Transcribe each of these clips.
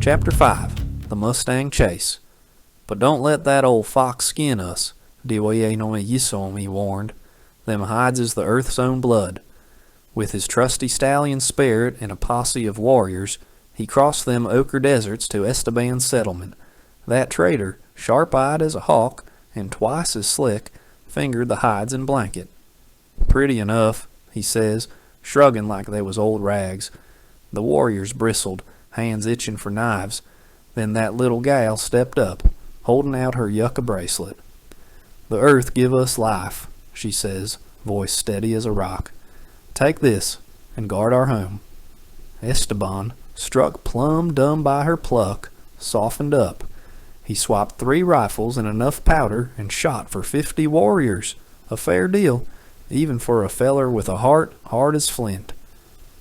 Chapter 5. The Mustang Chase. But don't let that old fox skin us, Dwení Yómí warned. Them hides is the earth's own blood. With his trusty stallion spirit and a posse of warriors, he crossed them ochre deserts to Esteban's settlement. That trader, sharp-eyed as a hawk and twice as slick, fingered the hides and blanket. "Pretty enough," he says, shrugging like they was old rags. The warriors bristled, hands itching for knives. Then that little gal stepped up, holding out her yucca bracelet. "The earth give us life," she says, voice steady as a rock. "Take this, and guard our home." Esteban, struck plumb dumb by her pluck, softened up. He swapped 3 rifles and enough powder and shot for 50 warriors. A fair deal, even for a feller with a heart hard as flint.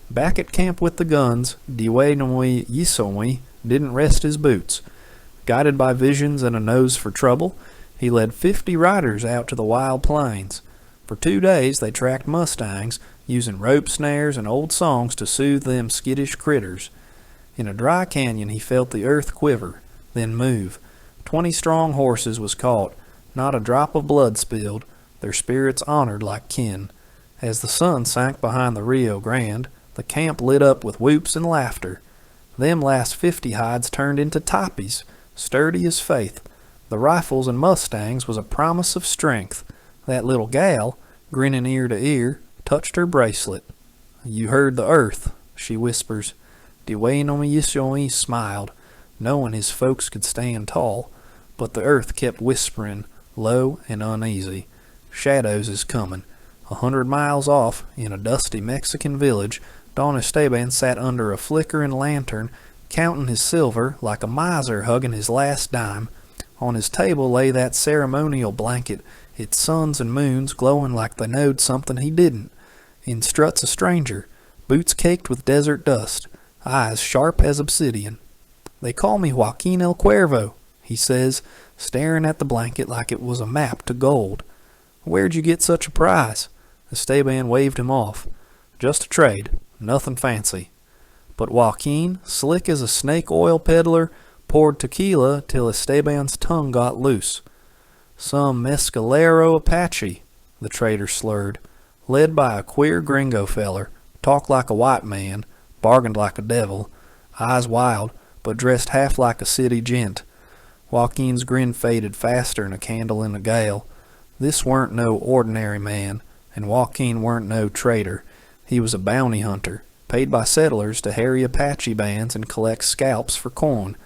Back at camp with the guns, Dwení Yómí didn't rest his boots. Guided by visions and a nose for trouble, he led 50 riders out to the wild plains. For 2 days they tracked mustangs, using rope snares and old songs to soothe them skittish critters. In a dry canyon he felt the earth quiver, then move. 20 strong horses was caught, not a drop of blood spilled, their spirits honored like kin. As the sun sank behind the Rio Grande, the camp lit up with whoops and laughter. Them last 50 hides turned into toppies, sturdy as faith. The rifles and mustangs was a promise of strength. That little gal, grinning ear to ear, touched her bracelet. "You heard the earth," she whispers. Dwení Yómí smiled, knowing his folks could stand tall, but the earth kept whispering, low and uneasy. "Shadows is comin'." 100 miles off, in a dusty Mexican village, Don Esteban sat under a flickering lantern, counting his silver like a miser hugging his last dime. On his table lay that ceremonial blanket, its suns and moons glowing like they knowed something he didn't. In struts a stranger, boots caked with desert dust, eyes sharp as obsidian. "They call me Joaquín El Cuervo," he says, staring at the blanket like it was a map to gold. "Where'd you get such a prize?" Esteban waved him off. "Just a trade, nothing fancy." But Joaquín, slick as a snake oil peddler, poured tequila till Esteban's tongue got loose. "Some mescalero Apache," the trader slurred, "led by a queer gringo feller, talked like a white man, bargained like a devil, eyes wild, but dressed half like a city gent." Joaquín's grin faded faster'n a candle in a gale. This weren't no ordinary man, and Joaquín weren't no trader. He was a bounty hunter, paid by settlers to harry Apache bands and collect scalps for corn.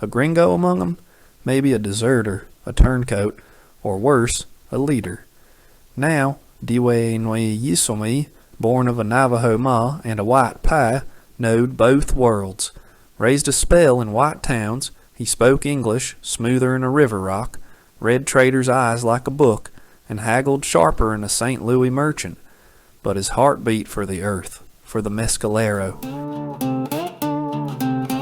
A gringo among 'em? Maybe a deserter, a turncoat, or worse, a leader. Now, Dwení Yómí, born of a Navajo ma and a white pa, knowed both worlds. Raised a spell in white towns, he spoke English smoother'n a river rock, read traders' eyes like a book, and haggled sharper'n a St. Louis merchant. But his heart beat for the earth, for the mescalero.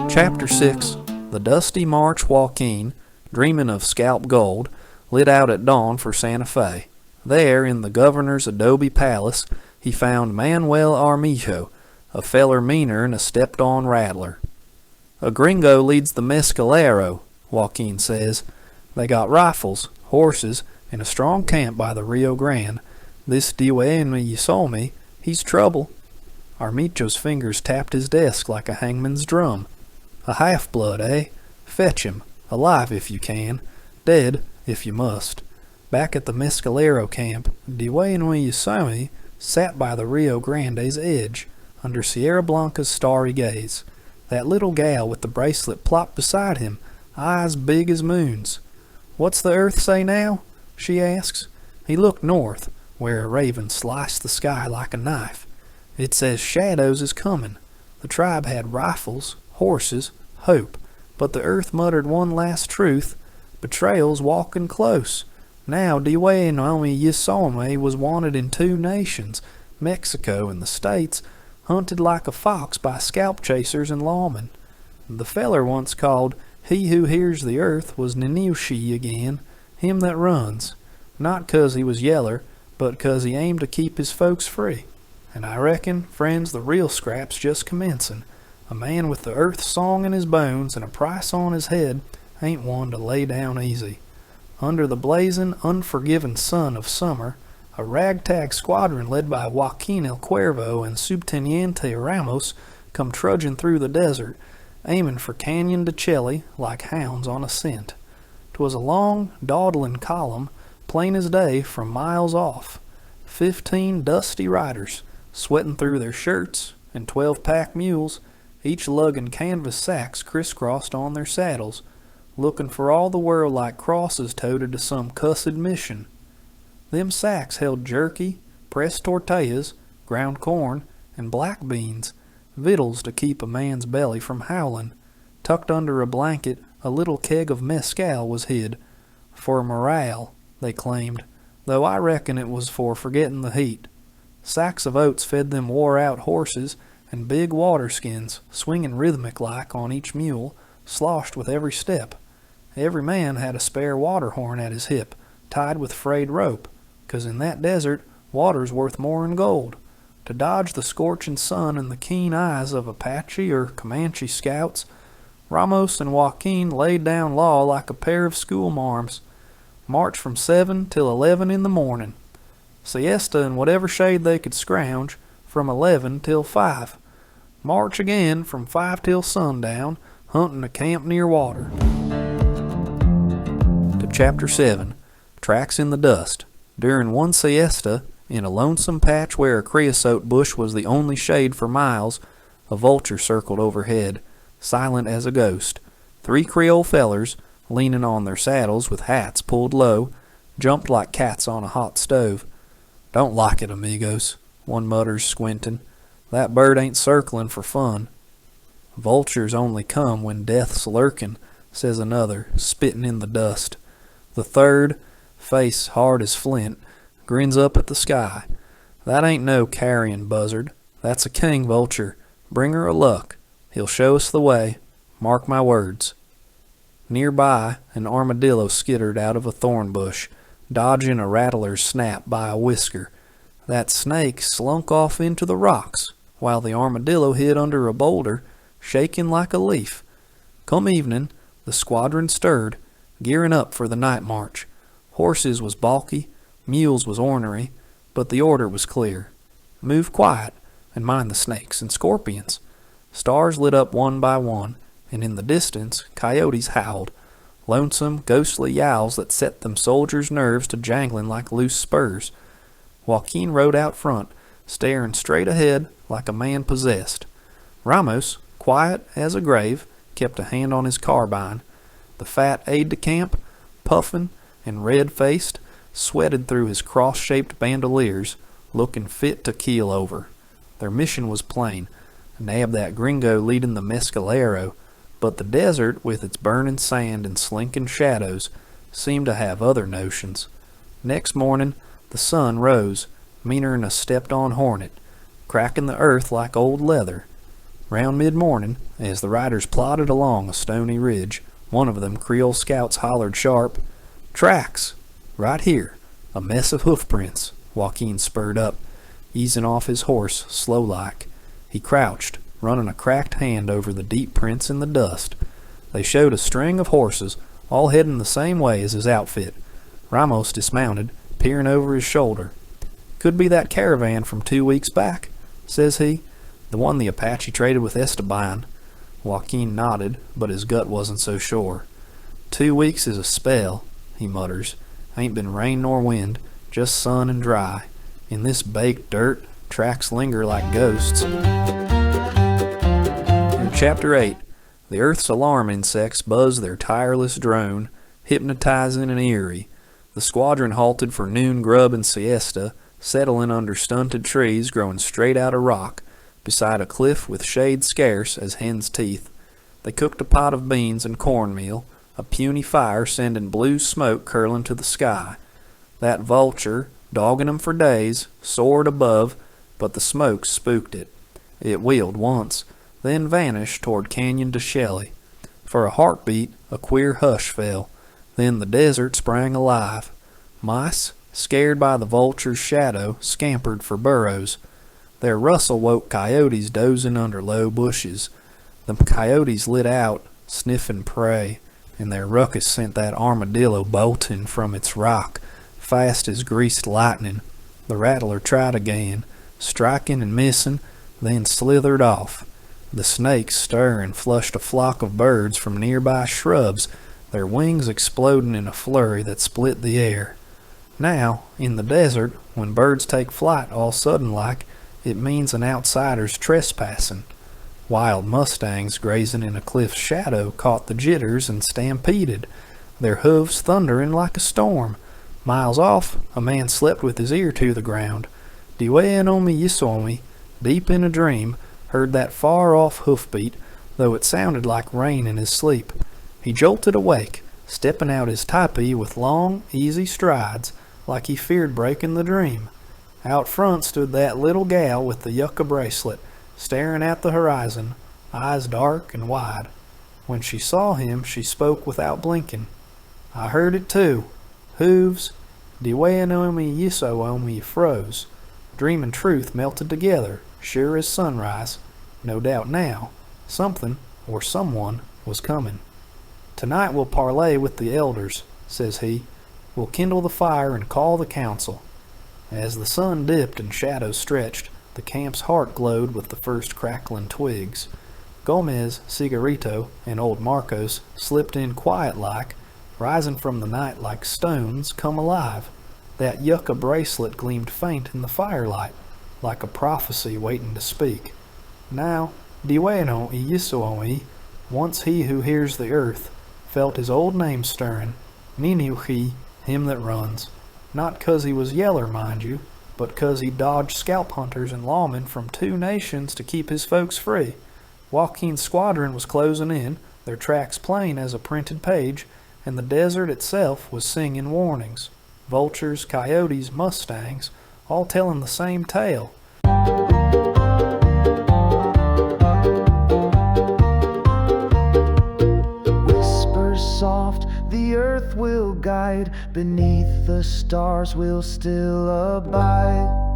Chapter 6. The dusty March Joaquín, dreaming of scalp gold, lit out at dawn for Santa Fe. There, in the governor's adobe palace, he found Manuel Armijo, a feller meaner'n a stepped-on rattler. "A gringo leads the mescalero," Joaquín says. "They got rifles, horses, and a strong camp by the Rio Grande. This Dwení Yómí, he's trouble." Armijo's fingers tapped his desk like a hangman's drum. "A half-blood, eh? Fetch him, alive if you can, dead if you must." Back at the mescalero camp, Dwení Yómí sat by the Rio Grande's edge, under Sierra Blanca's starry gaze. That little gal with the bracelet plopped beside him, eyes big as moons. "What's the earth say now?" she asks. He looked north, where a raven sliced the sky like a knife. "It says shadows is comin'." The tribe had rifles, horses, hope, but the earth muttered one last truth: betrayal's walking close. Now Dwení Yómí was wanted in 2 nations, Mexico and the States, hunted like a fox by scalp chasers and lawmen. The feller once called "He who hears the earth" was Níníłch'į again, him that runs, not 'cause he was yeller, but 'cause he aimed to keep his folks free. And I reckon, friends, the real scrap's just commencin'. A man with the earth song in his bones and a price on his head ain't one to lay down easy. Under the blazing, unforgiving sun of summer, a ragtag squadron led by Joaquín El Cuervo and Subteniente Ramos come trudging through the desert, aiming for Cañon de Chelly like hounds on a scent. 'Twas a long, dawdling column, plain as day from miles off. 15 dusty riders, sweating through their shirts, and 12-pack mules, each lugging canvas sacks crisscrossed on their saddles, looking for all the world like crosses toted to some cussed mission. Them sacks held jerky, pressed tortillas, ground corn, and black beans, victuals to keep a man's belly from howling. Tucked under a blanket, a little keg of mezcal was hid, for morale, they claimed, though I reckon it was for forgetting the heat. Sacks of oats fed them wore-out horses, and big water skins, swinging rhythmic-like on each mule, sloshed with every step. Every man had a spare water horn at his hip, tied with frayed rope, 'cause in that desert, water's worth more'n gold. To dodge the scorching sun and the keen eyes of Apache or Comanche scouts, Ramos and Joaquín laid down law like a pair of schoolmarms. March from 7 till 11 in the morning. Siesta in whatever shade they could scrounge, from 11 till 5. March again from 5 till sundown, hunting a camp near water. To Chapter 7, Tracks in the Dust. During one siesta, in a lonesome patch where a creosote bush was the only shade for miles, a vulture circled overhead, silent as a ghost. 3 Creole fellers, leaning on their saddles with hats pulled low, jumped like cats on a hot stove. "Don't like it, amigos," one mutters, squinting. "That bird ain't circling for fun." "Vultures only come when death's lurking," says another, spitting in the dust. The third, face hard as flint, grins up at the sky. "That ain't no carrion buzzard. That's a king vulture. Bringer o' luck. He'll show us the way. Mark my words." Nearby, an armadillo skittered out of a thorn bush, dodging a rattler's snap by a whisker. That snake slunk off into the rocks, while the armadillo hid under a boulder, shaking like a leaf. Come evening, the squadron stirred, gearing up for the night march. Horses was balky, mules was ornery, but the order was clear. Move quiet, and mind the snakes and scorpions. Stars lit up one by one, and in the distance coyotes howled, lonesome, ghostly yowls that set them soldiers' nerves to jangling like loose spurs. Joaquín rode out front, staring straight ahead like a man possessed. Ramos, quiet as a grave, kept a hand on his carbine. The fat aide-de-camp, puffing and red-faced, sweated through his cross-shaped bandoliers, looking fit to keel over. Their mission was plain, nab that gringo leading the mescalero, but the desert, with its burning sand and slinking shadows, seemed to have other notions. Next morning, the sun rose, meaner'n a stepped-on hornet, cracking the earth like old leather. Round mid-morning, as the riders plodded along a stony ridge, one of them Creole scouts hollered sharp, "Tracks! Right here! A mess of hoofprints!" Joaquín spurred up, easing off his horse, slow-like. He crouched, running a cracked hand over the deep prints in the dust. They showed a string of horses, all heading the same way as his outfit. Ramos dismounted, peering over his shoulder. "Could be that caravan from 2 weeks back," says he. "The one the Apache traded with Esteban." Joaquín nodded, but his gut wasn't so sure. 2 weeks is a spell," he mutters. "Ain't been rain nor wind, just sun and dry. In this baked dirt, tracks linger like ghosts." In Chapter 8, the Earth's alarm insects buzz their tireless drone, hypnotizing and eerie. The squadron halted for noon grub and siesta, settling under stunted trees growing straight out of rock, beside a cliff with shade scarce as hen's teeth. They cooked a pot of beans and cornmeal, a puny fire sending blue smoke curling to the sky. That vulture, dogging 'em for days, soared above, but the smoke spooked it. It wheeled once, then vanished toward Cañon de Chelly. For a heartbeat, a queer hush fell. Then the desert sprang alive. Mice, scared by the vulture's shadow, scampered for burrows. Their rustle woke coyotes dozing under low bushes. The coyotes lit out, sniffing prey, and their ruckus sent that armadillo bolting from its rock, fast as greased lightning. The rattler tried again, striking and missing, then slithered off. The snakes stirred and flushed a flock of birds from nearby shrubs, their wings exploding in a flurry that split the air. Now, in the desert, when birds take flight all sudden-like, it means an outsider's trespassing. Wild mustangs grazing in a cliff's shadow caught the jitters and stampeded, their hooves thundering like a storm. Miles off, a man slept with his ear to the ground. Dwení Yómí, deep in a dream, heard that far-off hoofbeat, though it sounded like rain in his sleep. He jolted awake, stepping out his tepee with long, easy strides, like he feared breaking the dream. Out front stood that little gal with the yucca bracelet, staring at the horizon, eyes dark and wide. When she saw him, she spoke without blinking. I heard it too. Hooves. Dwení Yómí froze. Dream and truth melted together, sure as sunrise. No doubt now, something or someone was coming. Tonight we'll parley with the elders, says he. We'll kindle the fire and call the council. As the sun dipped and shadows stretched, the camp's heart glowed with the first crackling twigs. Gomez, Cigarrito, and old Marcos slipped in quiet-like, rising from the night like stones come alive. That yucca bracelet gleamed faint in the firelight, like a prophecy waiting to speak. Now, Dwení Yómí, once he who hears the earth, felt his old name stirring, Níníłch'į, him that runs. Not 'cause he was yeller, mind you, but 'cause he dodged scalp hunters and lawmen from 2 nations to keep his folks free. Joaquín's squadron was closing in, their tracks plain as a printed page, and the desert itself was singing warnings. Vultures, coyotes, mustangs, all telling the same tale. Whisper soft, the earth will guide, beneath the stars will still abide.